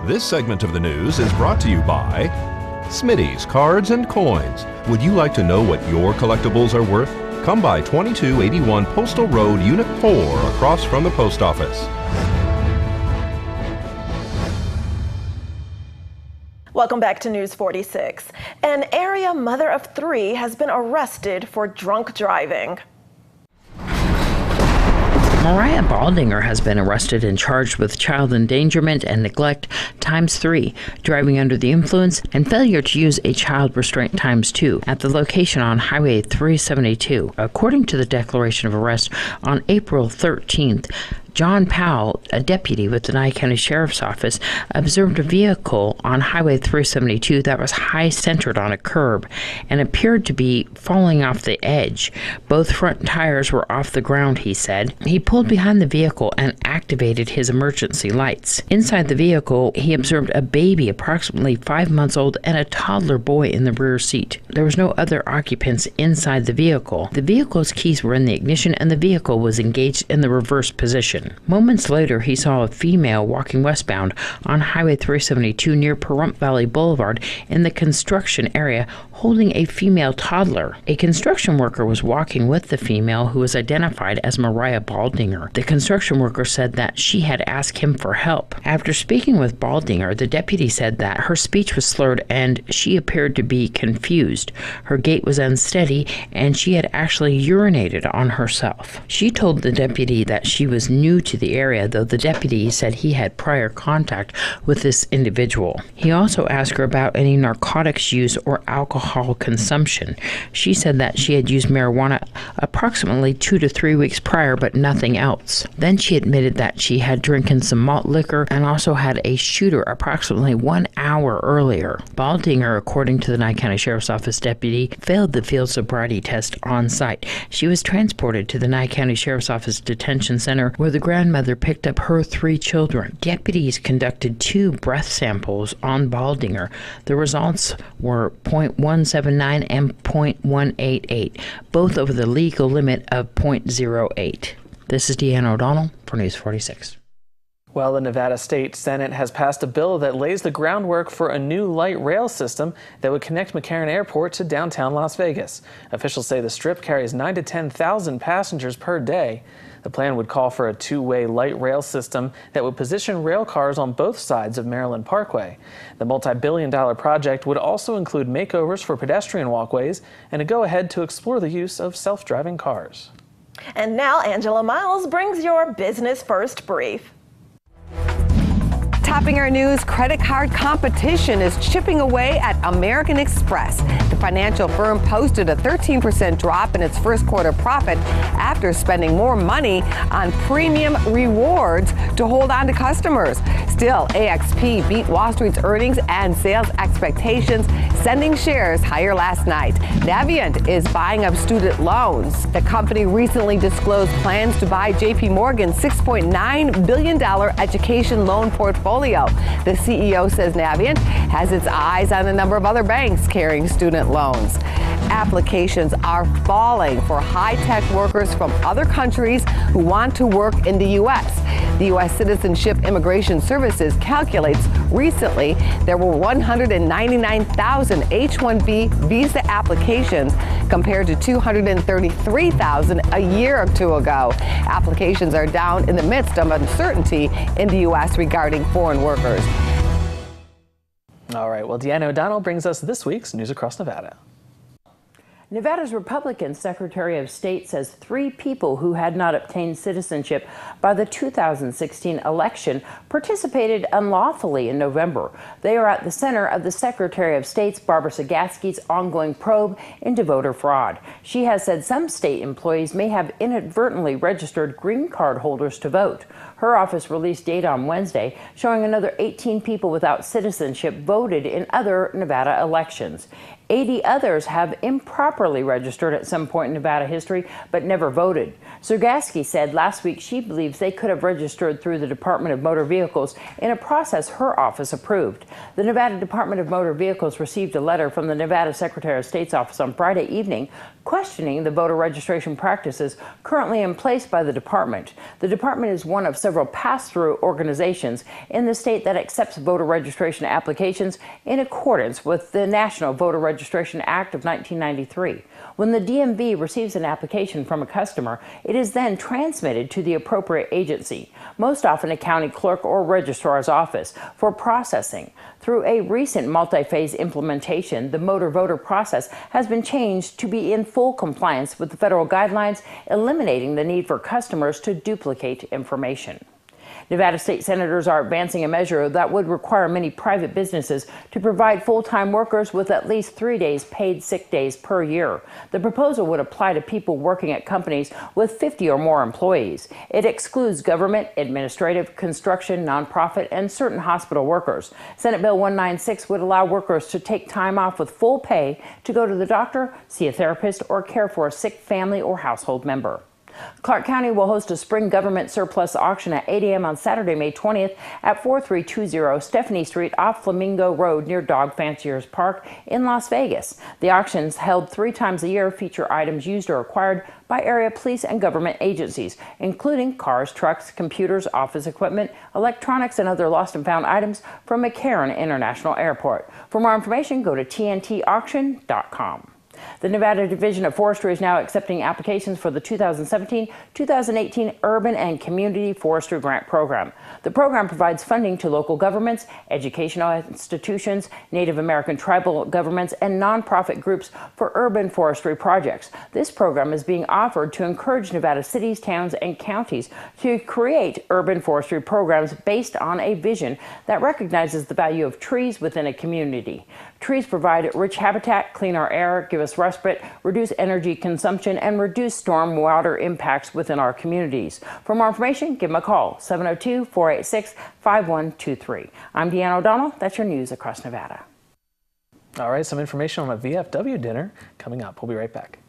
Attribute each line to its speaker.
Speaker 1: This segment of the news is brought to you by Smitty's Cards and Coins. Would you like to know what your collectibles are worth? Come by 2281 Postal Road, Unit 4, across from the post office.
Speaker 2: Welcome back to News 46. An area mother of 3 has been arrested for drunk driving.
Speaker 3: Mariah Baldinger has been arrested and charged with child endangerment and neglect ×3, driving under the influence, and failure to use a child restraint ×2 at the location on Highway 372. According to the declaration of arrest on April 13th, John Powell, a deputy with the Nye County Sheriff's Office, observed a vehicle on Highway 372 that was high-centered on a curb and appeared to be falling off the edge. Both front tires were off the ground, he said. He pulled behind the vehicle and activated his emergency lights. Inside the vehicle, he observed a baby approximately 5 months old and a toddler boy in the rear seat. There was no other occupants inside the vehicle. The vehicle's keys were in the ignition and the vehicle was engaged in the reverse position. Moments later, he saw a female walking westbound on Highway 372 near Pahrump Valley Boulevard in the construction area, holding a female toddler. A construction worker was walking with the female, who was identified as Mariah Baldinger. The construction worker said that she had asked him for help. After speaking with Baldinger, the deputy said that her speech was slurred and she appeared to be confused. Her gait was unsteady and she had actually urinated on herself. She told the deputy that she was new to the area, though the deputy said he had prior contact with this individual. He also asked her about any narcotics use or alcohol consumption. She said that she had used marijuana approximately 2 to 3 weeks prior, but nothing else. Then she admitted that she had drinking some malt liquor and also had a shooter approximately 1 hour earlier. Baldinger, according to the Nye County Sheriff's Office deputy, failed the field sobriety test on site. She was transported to the Nye County Sheriff's Office Detention Center, where the grandmother picked up her 3 children. Deputies conducted 2 breath samples on Baldinger. The results were .179 and .188, both over the legal limit of .08. This is Deanna O'Donnell for News 46.
Speaker 4: Well, the Nevada State Senate has passed a bill that lays the groundwork for a new light rail system that would connect McCarran Airport to downtown Las Vegas. Officials say the strip carries 9,000 to 10,000 passengers per day. The plan would call for a 2-way light rail system that would position rail cars on both sides of Maryland Parkway. The multi-billion-dollar project would also include makeovers for pedestrian walkways and a go-ahead to explore the use of self-driving cars.
Speaker 2: And now Angela Miles brings your Business First brief.
Speaker 5: Topping our news, credit card competition is chipping away at American Express. The financial firm posted a 13% drop in its first quarter profit after spending more money on premium rewards to hold on to customers. Still, AXP beat Wall Street's earnings and sales expectations, sending shares higher last night. Navient is buying up student loans. The company recently disclosed plans to buy JP Morgan's $6.9 billion education loan portfolio. The CEO says Navient has its eyes on a number of other banks carrying student loans. Applications are falling for high-tech workers from other countries who want to work in the U.S. The U.S. Citizenship Immigration Services calculates recently there were 199,000 H-1B visa applications compared to 233,000 a year or 2 ago. Applications are down in the midst of uncertainty in the U.S. regarding foreign workers.
Speaker 4: All right, well, Deanna O'Donnell brings us this week's News Across Nevada.
Speaker 3: Nevada's Republican Secretary of State says 3 people who had not obtained citizenship by the 2016 election participated unlawfully in November. They are at the center of the Secretary of State's Barbara Sagaski's ongoing probe into voter fraud. She has said some state employees may have inadvertently registered green card holders to vote. Her office released data on Wednesday showing another 18 people without citizenship voted in other Nevada elections. 80 others have improperly registered at some point in Nevada history but never voted. Zergasky said last week she believes they could have registered through the Department of Motor Vehicles in a process her office approved. The Nevada Department of Motor Vehicles received a letter from the Nevada Secretary of State's office on Friday evening questioning the voter registration practices currently in place by the department. The department is one of several pass-through organizations in the state that accepts voter registration applications in accordance with the National Voter Registration Act of 1993. When the DMV receives an application from a customer, it is then transmitted to the appropriate agency, most often a county clerk or registrar's office, for processing. Through a recent multi-phase implementation, the motor voter process has been changed to be in full compliance with the federal guidelines, eliminating the need for customers to duplicate information. Nevada state senators are advancing a measure that would require many private businesses to provide full-time workers with at least 3 days paid sick days per year. The proposal would apply to people working at companies with 50 or more employees. It excludes government, administrative, construction, nonprofit, and certain hospital workers. Senate Bill 196 would allow workers to take time off with full pay to go to the doctor, see a therapist, or care for a sick family or household member. Clark County will host a spring government surplus auction at 8 a.m. on Saturday, May 20th at 4320 Stephanie Street off Flamingo Road near Dog Fanciers Park in Las Vegas. The auctions, held 3 times a year, feature items used or acquired by area police and government agencies, including cars, trucks, computers, office equipment, electronics, and other lost and found items from McCarran International Airport. For more information, go to tntauction.com. The Nevada Division of Forestry is now accepting applications for the 2017-2018 Urban and Community Forestry Grant Program. The program provides funding to local governments, educational institutions, Native American tribal governments, and nonprofit groups for urban forestry projects. This program is being offered to encourage Nevada cities, towns, and counties to create urban forestry programs based on a vision that recognizes the value of trees within a community. Trees provide rich habitat, clean our air, give us respite, reduce energy consumption, and reduce storm water impacts within our communities. For more information, give them a call, 702-486-5123. I'm Deanna O'Donnell. That's your news across Nevada.
Speaker 4: All right, some information on a VFW dinner coming up. We'll be right back.